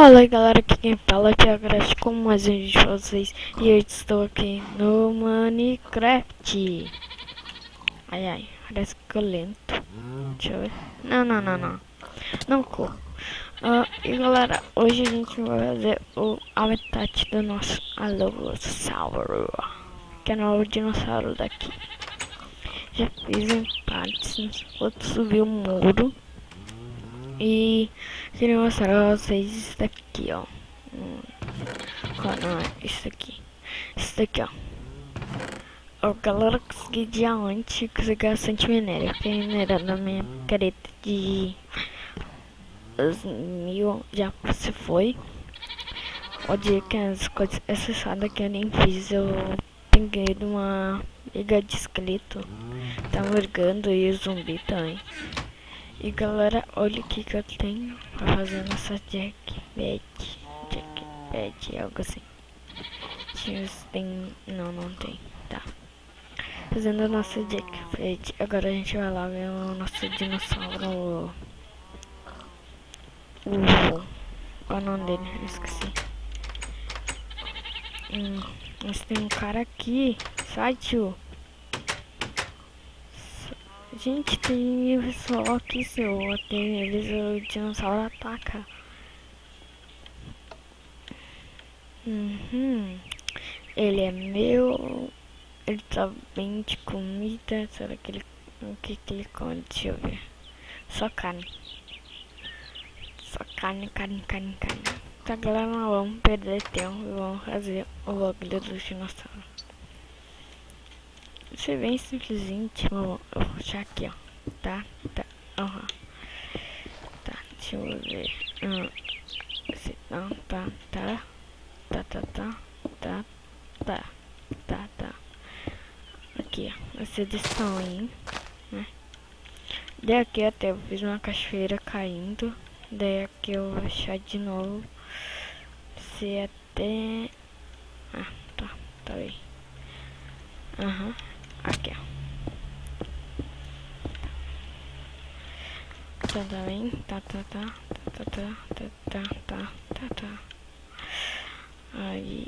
Olá galera, aqui quem fala é o Thiago Graça com mais um vídeo de vocês. E eu estou aqui no Minecraft. Ai ai, parece que ficou lento. Deixa eu ver. Não corro. E galera, hoje a gente vai fazer o habitat do nosso Alossauro, que é o novo dinossauro daqui. Já fiz em partes, outro subiu o muro. E queria mostrar pra vocês isso daqui, ó. Não, é isso aqui. Isso daqui, ó. Ó, galera, consegui diamante, consegui bastante minério. Fiquei minerando na minha careta de 1000, já se foi. O dia que as coisas acessadas que eu nem fiz, eu peguei de uma liga de esqueleto. Tá morgando e o zumbi também. E galera, olha o que eu tenho pra fazer nossa jackpad, algo assim. Tem, não tem, tá. Fazendo a nossa jackpad, agora a gente vai lá ver o nosso dinossauro. Qual é o nome dele? Eu esqueci. Mas tem um cara aqui, sai tio. Gente, tem pessoal aqui, seu. Tem eles, o dinossauro ataca. Ele é meu. Ele tá bem de comida. Será que ele. O que ele come? Deixa eu ver. Só carne. Só carne. Tá, galera, não vamos perder tempo. Vamos fazer o bagulho do dinossauro. Isso é bem simplesinho. Tipo, eu vou puxar aqui, ó. Tá. Tá, deixa eu ver. Esse não, tá. Aqui, ó. Essa edição aí, né? Daí aqui até eu fiz uma cachoeira caindo. Daí aqui eu vou achar de novo. Se até... Ah, tá aí. Aqui, ó. Tá bem? Tá. Aí...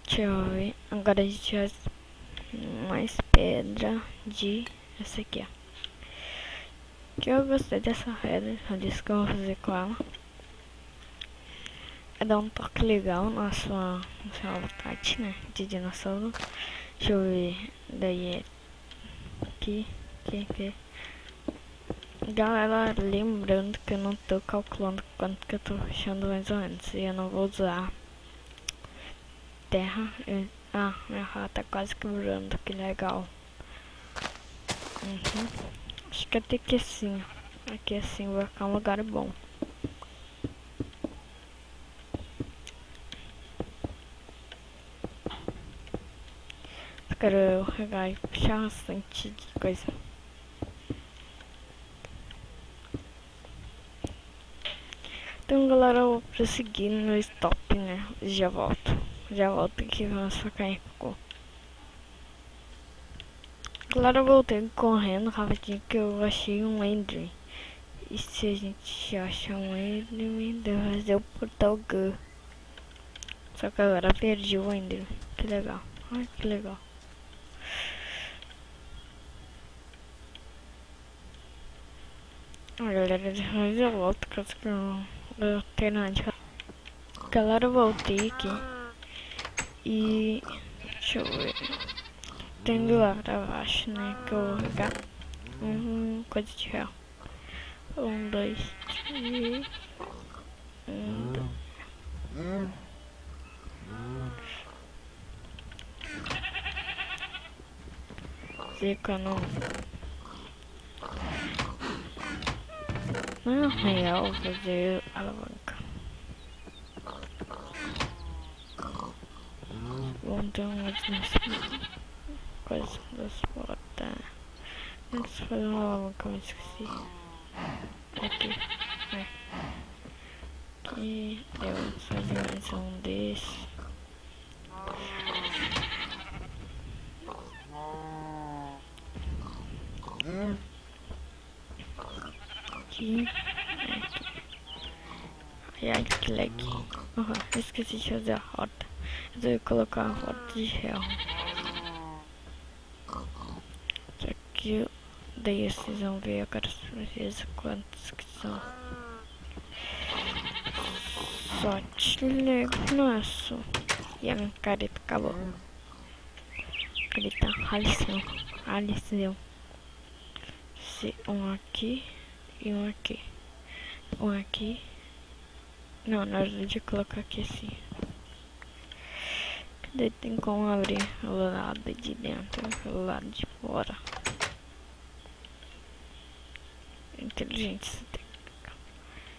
Deixa eu ver. Agora a gente vai mais pedra de essa aqui, ó. Que eu gostei dessa pedra. Eu disse que eu vou fazer com ela. É dar um toque legal na sua habitat, né? De dinossauro. Deixa eu ver. Daí é aqui. Galera, lembrando que eu não tô calculando quanto que eu tô fechando mais ou menos. E eu não vou usar terra. Minha rata tá quase quebrando, que legal. Acho que até que assim. Aqui assim vai ficar um lugar bom. Eu quero pegar e puxar bastante de coisa. Então galera, eu vou prosseguir no stop, né? Já volto aqui, vamos ficar em cocô. Galera, eu voltei correndo rapidinho que eu achei um Enderman. E se a gente acha um Enderman, deve fazer o portal Gun. Só que agora perdi o Enderman. Que legal. Ai, que legal. Galera, depois eu volto, caso que eu tenho nada de fazer. Galera, eu voltei aqui. E deixa eu ver. Tendo lá pra baixo, né? Que eu vou pegar coisa de real. 1, 2, 3. Zica não. Não é real fazer alavanca. Vamos ter umas coisas das portas. Antes de fazer uma alavanca, eu esqueci. Aqui. Aqui. Eu só de mais um desse. aqui. Ai, ai, que lag. Esqueci de fazer a rota. Eu vou colocar a rota de real. Só que daí vocês vão ver agora certeza quantos que são. Só te lego, nossa. E a minha careta acabou. Careta Alisson. Um aqui e um aqui. Um aqui. Não, na hora de colocar aqui assim. Daí tem como abrir o lado de dentro e o lado de fora. Inteligente isso tem.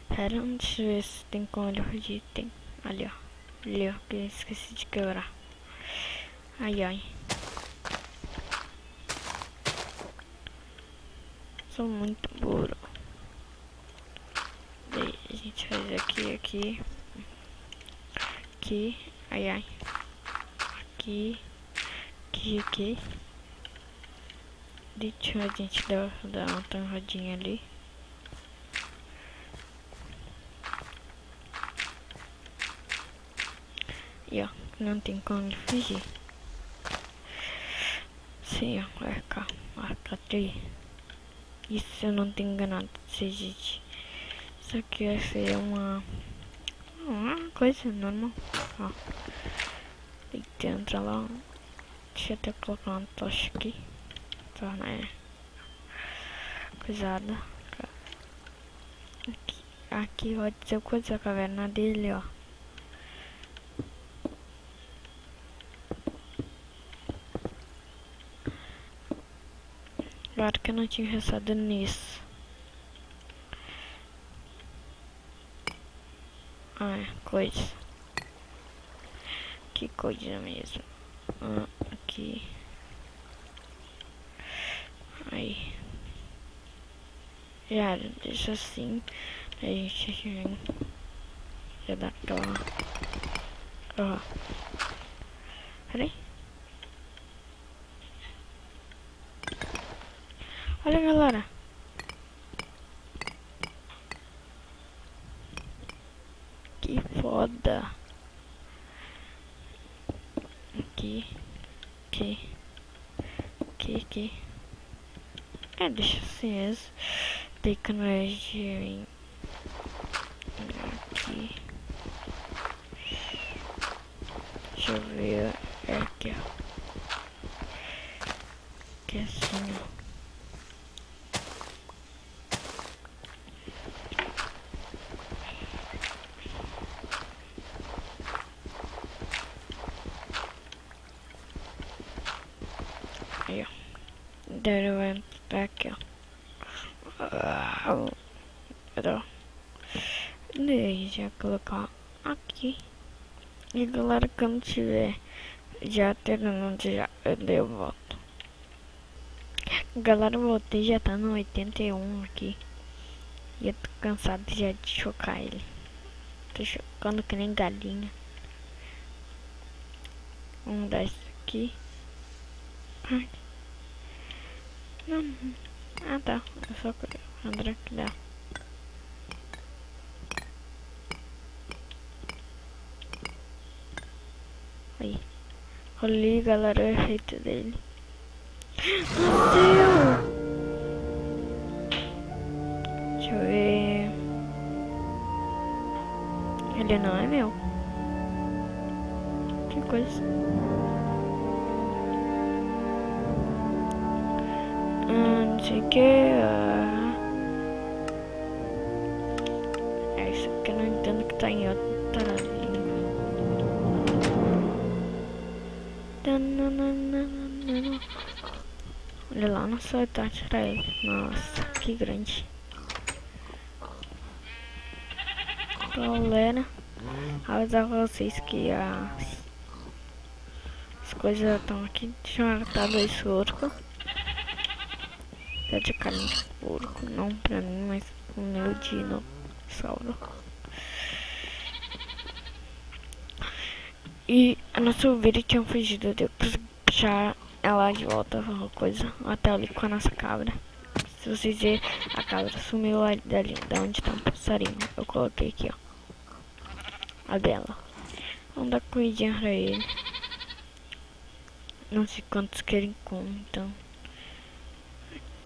Pera, deixa eu ver se tem como ele fugir. Tem. Ali, ó. Ali, ó. Que eu esqueci de quebrar. Ai, ai. Sou muito burro. Daí a gente faz aqui. Aqui. Ai, ai. Aqui. Deixa a gente dar uma torradinha ali. E ó, não tem como ele fugir. Sim, ó, vai ficar ali. Isso se eu não tenho enganado, gente. Isso aqui vai ser uma coisa normal. Ó, tem que entrar lá. Deixa eu até colocar uma tocha aqui. Tá, né? Coisada. Aqui pode ser coisa a caverna dele, ó. Claro que eu não tinha pensado nisso. Coisa. Que coisa mesmo. Aqui. Aí. Já deixa assim. A gente já dá aquela. Peraí. Olha, galera. Que foda. Aqui. Deixa assim mesmo. Tecnologia aqui. Deixa eu ver. Aqui, ó. Que assim, ó. Aí, ó. Daí vai entrar aqui, ó. Daí já colocar aqui. E galera, quando tiver já terminando, daí eu volto. Galera, eu voltei, já tá no 81 aqui. E eu tô cansado já de chocar ele. Tô chocando que nem galinha. Vamos dar isso aqui. Ai. Não. Tá. É só André que dá. Aí. Olha, galera, o efeito dele. Nasceu! Deixa eu ver. Ele não é meu. Que coisa. Não sei o que. É isso que eu não entendo que tá em outra língua. Olha lá, não sou tá tirar ele. Nossa, que grande. Galera, avisar vocês que as coisas estão aqui. Deixa eu matar 2 porcos. É de carne de porco, não pra mim, mas o meu dinossauro. E a nossa ovelha tinha fugido, deu pra puxar ela de volta, alguma coisa, até ali com a nossa cabra. Se vocês verem, a cabra sumiu lá dali, da onde tá um passarinho. Eu coloquei aqui, ó. A dela. Vamos dar comidinha pra ele. Não sei quantos que ele come, então.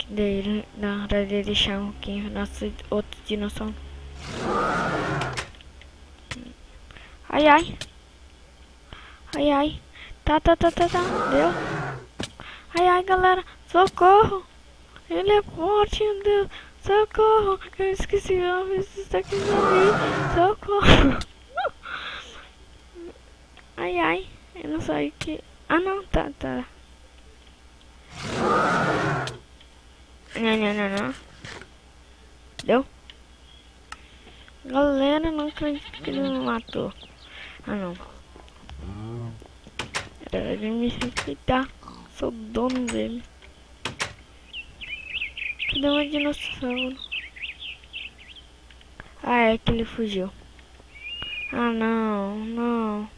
Daí, na hora de deixar um pouquinho, nosso outro dinossauro. Ai, ai. Ai, ai. Tá. Deu. Ai, ai, galera. Socorro. Ele é forte, meu Deus. Socorro. Eu esqueci o nome disso aqui ali. Socorro. Ai, ai. Eu não sei o que... Ah, não. Tá. Não. Deu? Galera, não acredito que ele me matou. Ah, não. Era ele me respeitar. Sou dono dele. Cadê o dinossauro? Ah, é que ele fugiu. Ah, não.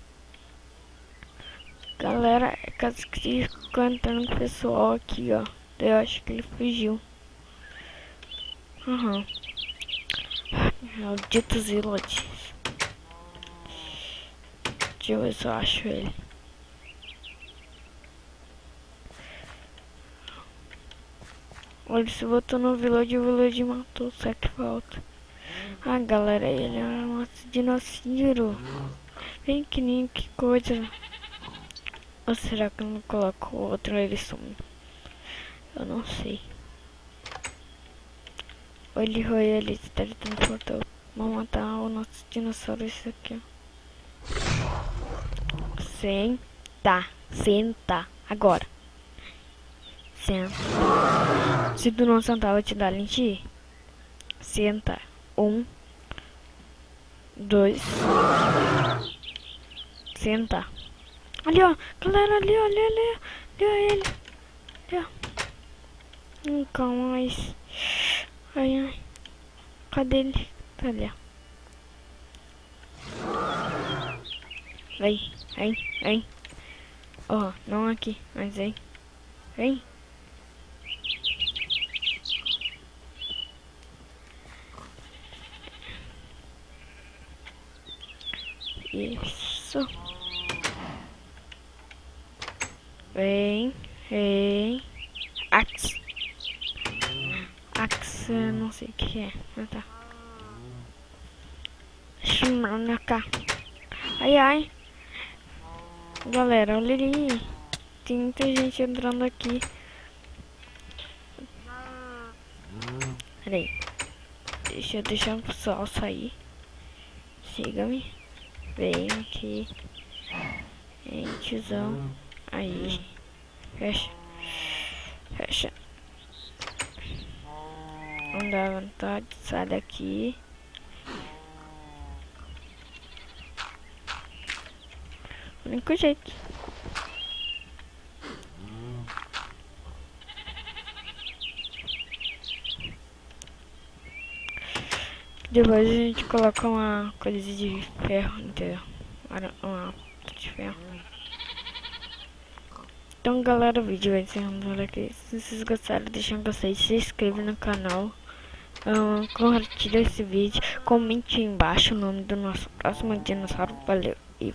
Galera, é caso que ficou entrando com o pessoal aqui, ó. Eu acho que ele fugiu. Aham. É o Dito Zilot. Deixa eu ver se eu acho ele. Olha, se botou no Village, o Village matou, só que falta. Ah, galera, ele é um dinossauro. Bem pequenininho, que coisa. Ou será que eu não coloco o outro ele some? Eu não sei. Olha, ele se teletransportou. Vamos matar o nosso dinossauro, esse aqui, ó. Senta. Agora. Senta. Se tu não sentar, eu vou te dar lente. Senta. 1, 2. Senta. Ali, ó. Galera, ali, ó. Ali ele. Ali, ó. Nunca mais. Ai. Cadê ele? Tá ali, ó. Vem. Ó, não aqui, mas vem. Vem. Isso. Vem. Axe, não sei o que é. Ah, tá. Chamando cá. Ai. Galera, olha ali. Tem muita gente entrando aqui. Peraí. Deixa eu deixar o pessoal sair. Siga-me. Vem aqui. Vem, tiozão. Aí. Fecha. Não dá vontade. Sai daqui. O único jeito. Depois a gente coloca uma coisa de ferro, entendeu? Uma de ferro. Então, galera, o vídeo vai encerrando por aqui. Se vocês gostaram, deixa um gostei, se inscreva no canal. Compartilha esse vídeo. Comente aí embaixo o nome do nosso próximo dinossauro. Valeu e